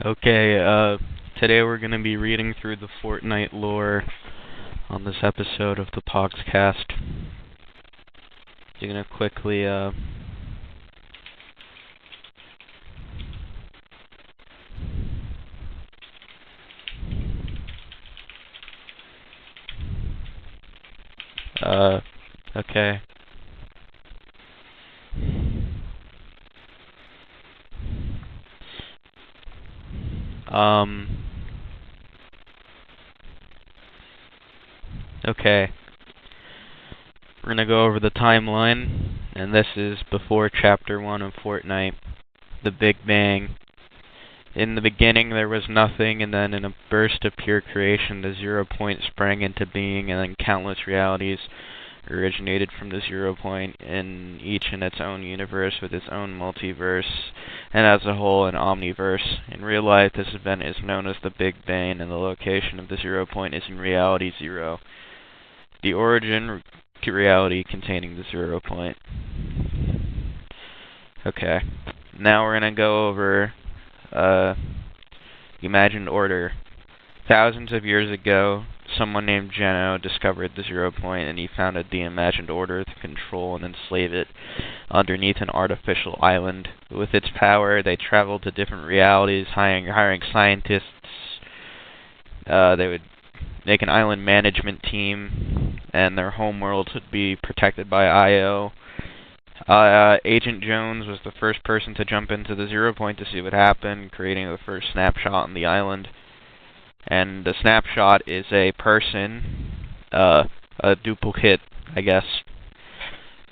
Okay, today we're going to be reading through the Fortnite lore on this episode of the POGScast. You're going to quickly, okay. Okay. We're going to go over the timeline, and this is before Chapter 1 of Fortnite, the Big Bang. In the beginning there was nothing, and then in a burst of pure creation the 0 point sprang into being, and then countless realities originated from the 0 point, each in its own universe with its own multiverse, and as a whole an omniverse. In real life this event is known as the Big Bang, and the location of the 0 point is in reality 0. The origin to reality containing the 0 point. Okay. Now we're going to go over the imagined order. Thousands of years ago, someone named Geno discovered the 0 point, and he founded the imagined order to control and enslave it underneath an artificial island. With its power, they traveled to different realities, hiring scientists. They would make an island management team, and their homeworld would be protected by IO. Agent Jones was the first person to jump into the 0 point to see what happened, creating the first snapshot on the island. And the snapshot is a person, a duplicate, I guess.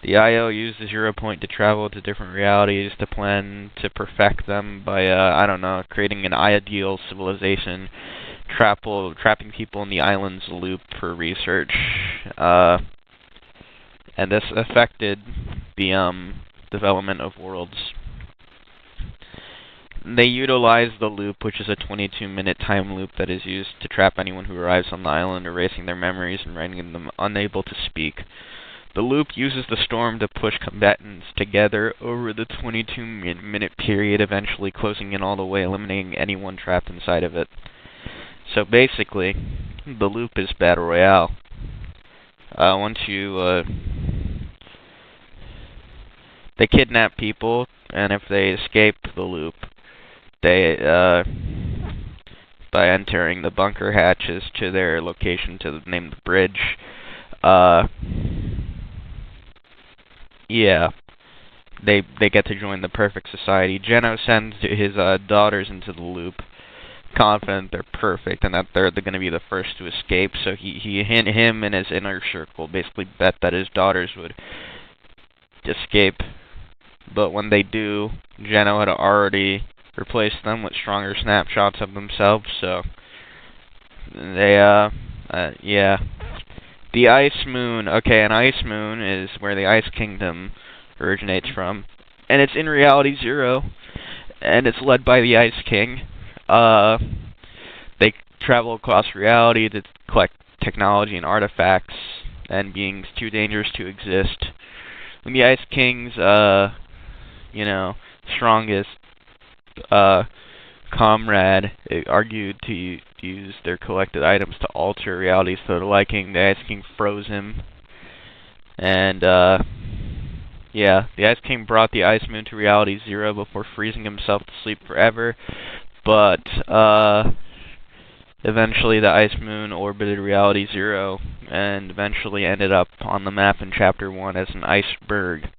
The IO used the 0 point to travel to different realities to plan to perfect them by, creating an ideal civilization, trapping people in the island's loop for research. And this affected the development of worlds. They utilize the loop, which is a 22-minute time loop that is used to trap anyone who arrives on the island, erasing their memories and rendering them unable to speak. The loop uses the storm to push combatants together over the 22-minute period, eventually closing in all the way, eliminating anyone trapped inside of it. So basically, the loop is Battle Royale. They kidnap people, and if they escape the loop, they, by entering the bunker hatches to their location named the bridge, they get to join the perfect society. Geno sends his daughters into the loop, confident they're perfect and that they're going to be the first to escape. So him and his inner circle basically bet that his daughters would escape. But when they do, Geno had already replaced them with stronger snapshots of themselves, so they, The Ice Moon. Okay, an Ice Moon is where the Ice Kingdom originates from, and it's in reality 0, and it's led by the Ice King. They travel across reality to collect technology and artifacts, and beings too dangerous to exist. When the Ice King's, strongest comrade argued to use their collected items to alter realities to their liking, the Ice King froze him. And, the Ice King brought the Ice Moon to reality 0 before freezing himself to sleep forever. But, eventually the Ice Moon orbited reality 0 and eventually ended up on the map in Chapter 1 as an iceberg.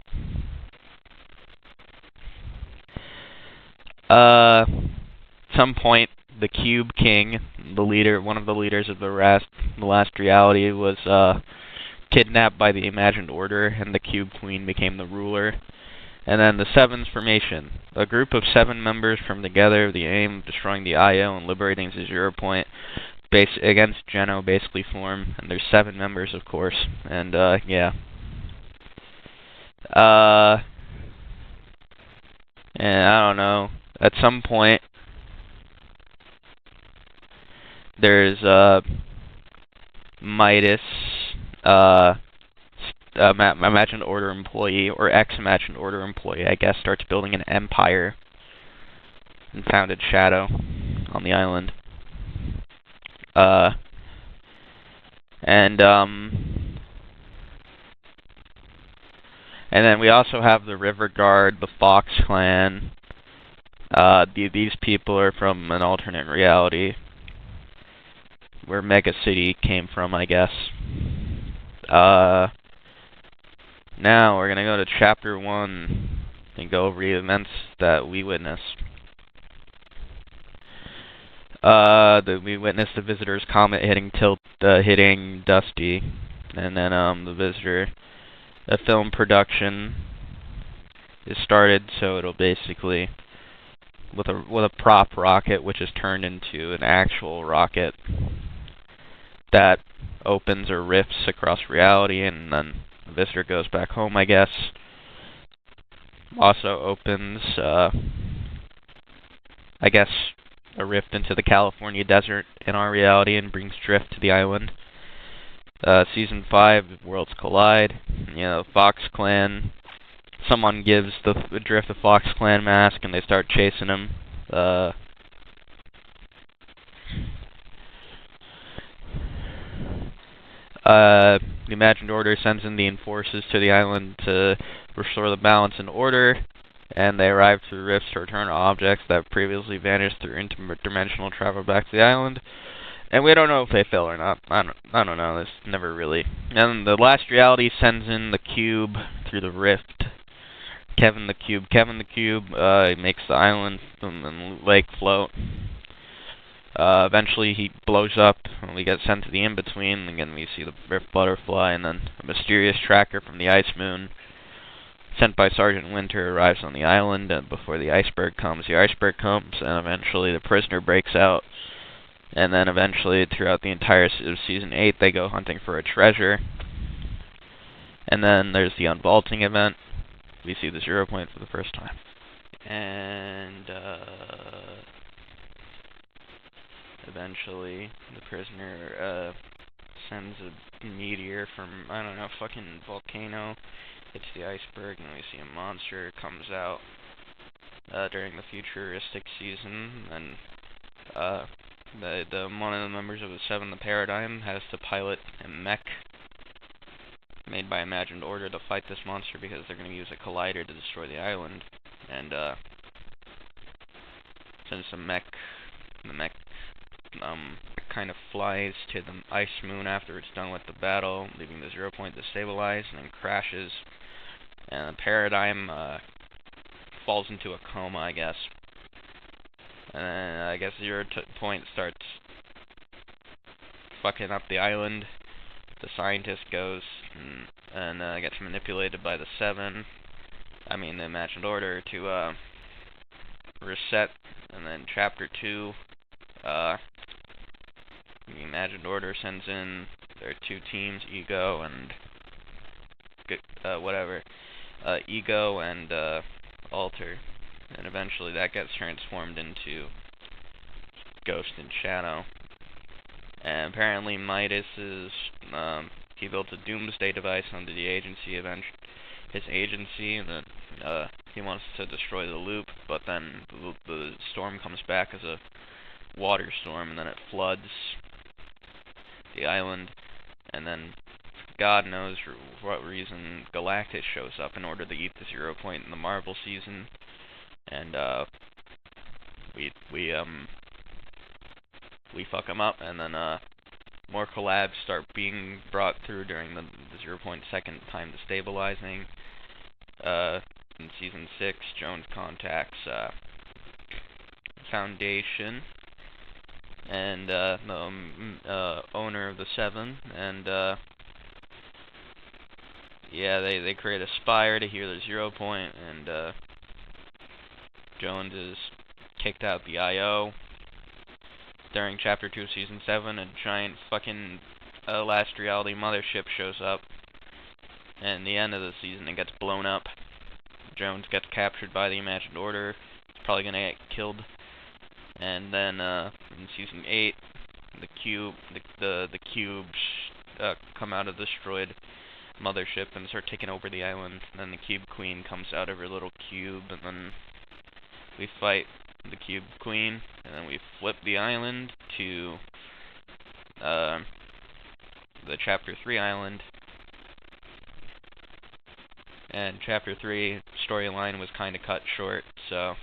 At some point, the Cube King, one of the leaders of the last reality, was kidnapped by the imagined order, and the Cube Queen became the ruler. And then the Seven's formation. A group of 7 members from together with the aim of destroying the IO and liberating the 0 point against Geno basically form. And there's 7 members, of course. And, and I don't know. At some point, there's Midas, imagined order employee, or ex-imagined order employee, I guess, starts building an empire and founded Shadow. on the island. And then we also have the River Guard, the Fox Clan. These people are from an alternate reality where Mega City came from, I guess. Now we're gonna go to Chapter 1 and go over the events that we witnessed. We witnessed the Visitor's comet hitting Dusty, and then the Visitor, a film production is started, so it'll basically with a prop rocket, which is turned into an actual rocket that opens or rifts across reality, and then the Visitor goes back home, I guess. Also opens, I guess, a rift into the California desert in our reality and brings drift to the island. Season 5, Worlds Collide. You know, Fox Clan. Someone gives the Drift the Fox Clan mask and they start chasing him. The Imagined Order sends in the Enforcers to the island to restore the balance and order, and they arrive through rifts to return objects that previously vanished through interdimensional travel back to the island. And we don't know if they fell or not. I don't know. This never really. And the last reality sends in the cube through the rift. Kevin the Cube makes the island and lake float. Eventually he blows up, and we get sent to the in-between. Again, we see the Rift Butterfly, and then a mysterious tracker from the Ice Moon, sent by Sergeant Winter, arrives on the island, and before the iceberg comes, and eventually the prisoner breaks out. And then eventually, throughout the entire Season 8, they go hunting for a treasure. And then there's the unvaulting event. We see the 0 point for the first time. And eventually, the prisoner sends a meteor from, I don't know, fucking volcano, hits the iceberg, and we see a monster comes out during the futuristic season. And one of the members of the Seven, the Paradigm, has to pilot a mech made by Imagined Order to fight this monster because they're going to use a collider to destroy the island. And since the mech kind of flies to the Ice Moon after it's done with the battle, leaving the 0 point destabilized, and then crashes. And the Paradigm falls into a coma, I guess. And then I guess 0 point starts fucking up the island. The scientist goes and gets manipulated by the the Imagined Order to reset. And then Chapter 2, the Imagined Order sends in their 2 teams, Ego and Ego and Alter. And eventually that gets transformed into Ghost and Shadow. And apparently Midas he built a doomsday device under his agency, and then he wants to destroy the loop, but then the storm comes back as a water storm, and then it floods the island, and then God knows for what reason Galactus shows up in order to eat the 0 point in the Marvel season. And we fuck him up, and then more collabs start being brought through during the 0 point second time destabilizing. In Season 6, Jones contacts Foundation and the owner of the Seven, and they create a spire to hear the 0 point, and Jones is kicked out the I.O. During Chapter 2 of Season 7, a giant fucking Last Reality mothership shows up. And the end of the season, it gets blown up. Jones gets captured by the Imagined Order. He's probably gonna get killed. And then in Season 8, the cubes come out of the destroyed mothership and start taking over the island. And then the Cube Queen comes out of her little cube, and then we fight the Cube Queen, and then we flip the island to the Chapter 3 island. And Chapter 3 storyline was kind of cut short, so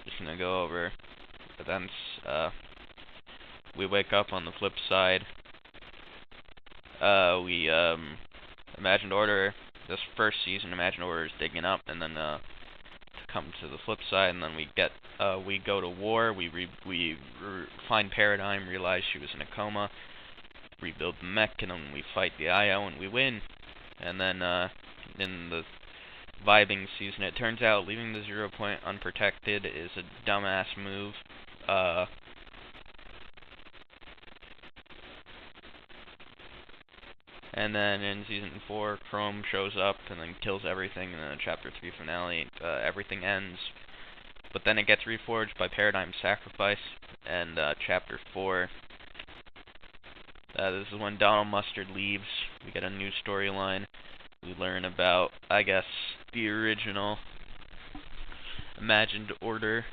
just gonna go over events. We wake up on the flip side. We Imagined Order. This first season, Imagined Order is digging up, and then to come to the flip side, and then we go to war. We find Paradigm, realize she was in a coma, rebuild the mech, and then we fight the IO, and we win. And then in the vibing season, it turns out leaving the 0 point unprotected is a dumbass move. And then in Season 4, Chrome shows up and then kills everything, and then in Chapter 3 finale, everything ends. But then it gets reforged by Paradigm's sacrifice, and Chapter 4, this is when Donald Mustard leaves. We get a new storyline. We learn about, I guess, the original Imagined Order.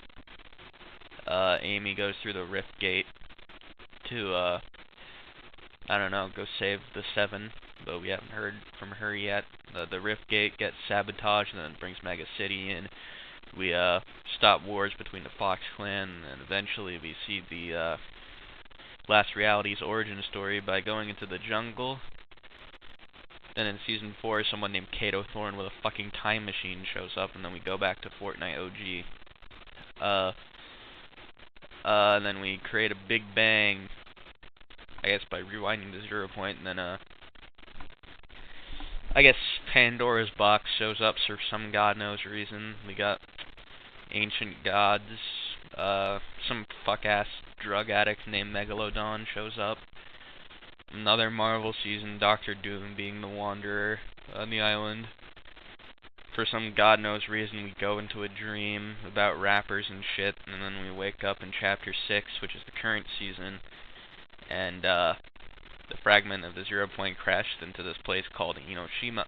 Amy goes through the Rift Gate to, I don't know, go save the Seven, but we haven't heard from her yet. The Rift Gate gets sabotaged, and then it brings Mega City in. We stop wars between the Fox Clan, and eventually we see the Last Reality's origin story by going into the jungle. And in Season 4, someone named Kato Thorne with a fucking time machine shows up, and then we go back to Fortnite OG. And then we create a Big Bang, I guess by rewinding the 0 point, and then I guess Pandora's box shows up for some god knows reason. We got ancient gods, some fuck-ass drug addict named Megalodon shows up. Another Marvel season, Doctor Doom being the Wanderer on the island. For some god knows reason, we go into a dream about rappers and shit, and then we wake up in Chapter 6, which is the current season, and the fragment of the 0 point crashed into this place called Oninoshima,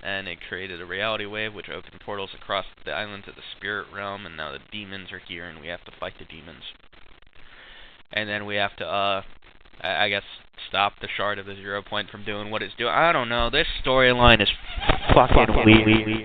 and it created a reality wave which opened portals across the island to the spirit realm, and now the demons are here, and we have to fight the demons. And then we have to, I guess, stop the shard of the 0 point from doing what it's doing. I don't know, this storyline is fucking weird.